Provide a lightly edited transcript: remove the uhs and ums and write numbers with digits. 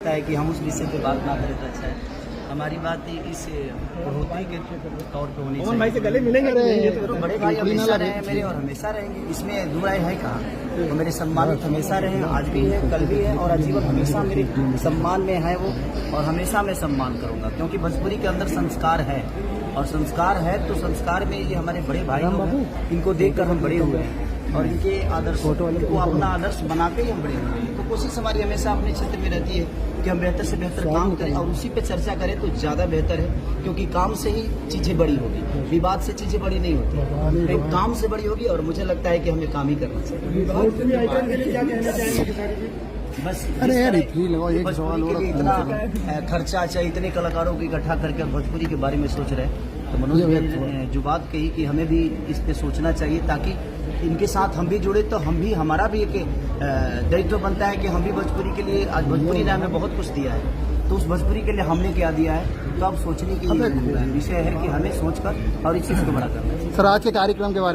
है कि हम उस विषय पे बात ना करें तो अच्छा है। हमारी बात इस बढ़ोतरी के तौर पे होनी चाहिए। भाई से गले मिलेंगे तो बड़े भाई हमेशा रहे मेरे और हमेशा रहेंगे, इसमें दूर आए है कहाँ। तो मेरे सम्मानित हमेशा रहे, आज भी है, कल भी है और आजीवन हमेशा मेरे सम्मान में है वो, और हमेशा मैं सम्मान करूंगा क्योंकि भोजपुरी के अंदर संस्कार है, और संस्कार है तो संस्कार में ये हमारे बड़े भाई लोग हैं, इनको देखकर हम बड़े हुए हैं और इनके आदर्श को अपना आदर्श बनाते ही हम बड़े हुए हैं। तो कोशिश हमारी हमेशा अपने क्षेत्र में रहती है कि हम बेहतर से बेहतर काम करें और उसी पे चर्चा करें तो ज़्यादा बेहतर है, क्योंकि काम से ही चीज़ें बड़ी होगी, विवाद से चीज़ें बड़ी नहीं होती, एक काम से बड़ी होगी। और मुझे लगता है कि हमें काम ही करना चाहिए। बस अरे यार भोजपुरी के लिए इतना खर्चा चाहिए, इतने कलाकारों को इकट्ठा करके भोजपुरी के बारे में सोच रहे हैं, तो मनोज ने जो बात कही कि हमें भी इस पे सोचना चाहिए ताकि इनके साथ हम भी जुड़े, तो हम भी, हमारा भी एक दायित्व बनता है कि हम भी भोजपुरी के लिए, आज भोजपुरी ने हमें बहुत कुछ दिया है, तो उस भोजपुरी के लिए हमने क्या दिया है, तो अब सोचने की विषय है कि हमें सोचकर और इस चीज़ को बड़ा करना है। सर, आज के कार्यक्रम के बारे में